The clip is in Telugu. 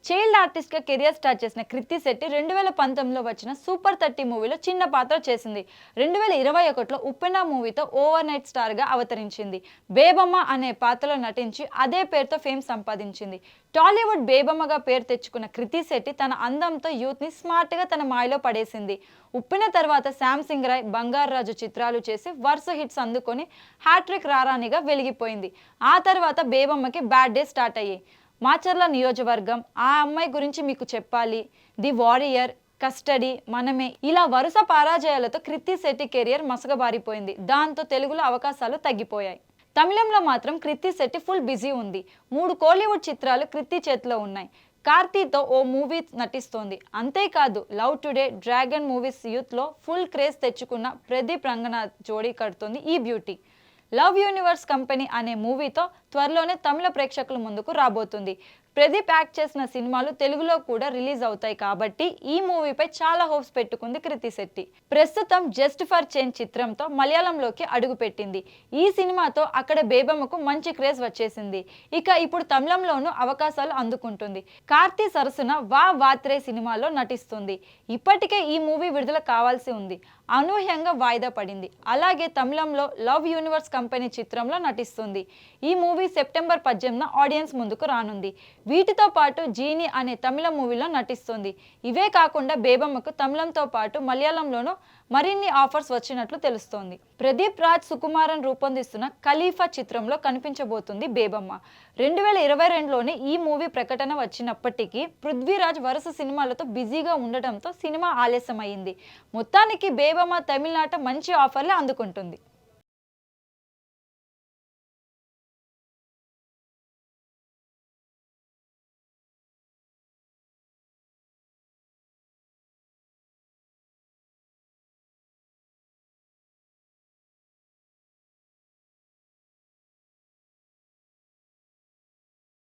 చైల్డ్ ఆర్టిస్ట్గా కెరియర్ స్టార్ట్ చేసిన కృతి శెట్టి 2019లో వచ్చిన సూపర్ 30 మూవీలో చిన్న పాత్ర చేసింది. 2021లో ఉప్పెన మూవీతో ఓవర్ నైట్ స్టార్గా అవతరించింది. బేబమ్మ అనే పాత్రలో నటించి అదే పేరుతో ఫేమ్ సంపాదించింది. టాలీవుడ్ బేబమ్మగా పేరు తెచ్చుకున్న కృతి శెట్టి తన అందంతో యూత్ని స్మార్ట్గా తన మాయలో పడేసింది. ఉప్పెన తర్వాత శ్యామ్ సింగ్ రాయ్, బంగారు రాజు చిత్రాలు చేసి వరుస హిట్స్ అందుకొని హ్యాట్రిక్ రారాణిగా వెలిగిపోయింది. ఆ తర్వాత బేబమ్మకి బ్యాడ్ డే స్టార్ట్ అయ్యాయి. మాచర్ల నియోజకవర్గం, ఆ అమ్మాయి గురించి మీకు చెప్పాలి, ది వారియర్, కస్టడీ, మనమే ఇలా వరుస పరాజయాలతో కృతి శెట్టి కెరియర్ మసకబారిపోయింది. దాంతో తెలుగులో అవకాశాలు తగ్గిపోయాయి. తమిళంలో మాత్రం కృతి శెట్టి ఫుల్ బిజీ ఉంది. 3 కోలీవుడ్ చిత్రాలు కృతి చేతిలో ఉన్నాయి. కార్తీతో ఓ మూవీ నటిస్తోంది. అంతేకాదు లవ్ టుడే, డ్రాగన్ మూవీస్ యూత్లో ఫుల్ క్రేజ్ తెచ్చుకున్న ప్రదీప్ రంగనాథ్ జోడీ కడుతోంది ఈ బ్యూటీ. లవ్ యూనివర్స్ కంపెనీ అనే మూవీతో త్వరలోనే తమిళ ప్రేక్షకుల ముందుకు రాబోతుంది. ప్రదీప్ యాక్ట్ చేసిన సినిమాలు తెలుగులో కూడా రిలీజ్ అవుతాయి కాబట్టి ఈ మూవీపై చాలా హోప్స్ పెట్టుకుంది కృతి శెట్టి. ప్రస్తుతం జస్ట్ ఫర్ చేంజ్ చిత్రంతో మలయాళంలోకి అడుగుపెట్టింది. ఈ సినిమాతో అక్కడ బేబమ్మకు మంచి క్రేజ్ వచ్చేసింది. ఇక ఇప్పుడు తమిళంలోనూ అవకాశాలు అందుకుంటుంది. కార్తీ సరసన వా వాత్రే సినిమాలో నటిస్తుంది. ఇప్పటికే ఈ మూవీ విడుదల కావాల్సి ఉంది. అనూహ్యంగా వాయిదా పడింది. అలాగే తమిళంలో లవ్ యూనివర్స్ కంపెనీ చిత్రంలో నటిస్తుంది. ఈ మూవీ సెప్టెంబర్ 18న ఆడియన్స్ ముందుకు రానుంది. వీటితో పాటు జీని అనే తమిళ మూవీలో నటిస్తుంది. ఇవే కాకుండా బేబమ్మకు తమిళంతో పాటు మలయాళంలోనూ మరిన్ని ఆఫర్స్ వచ్చినట్లు తెలుస్తోంది. ప్రదీప్ రాజ్ సుకుమారన్ రూపొందిస్తున్న ఖలీఫా చిత్రంలో కనిపించబోతుంది బేబమ్మ. 2022లోనే ఈ మూవీ ప్రకటన వచ్చినప్పటికీ పృథ్వీరాజ్ వరుస సినిమాలతో బిజీగా ఉండటంతో సినిమా ఆలస్యమైంది. మొత్తానికి బేబమ్మ తమిళనాట మంచి ఆఫర్లే అందుకుంటుంది.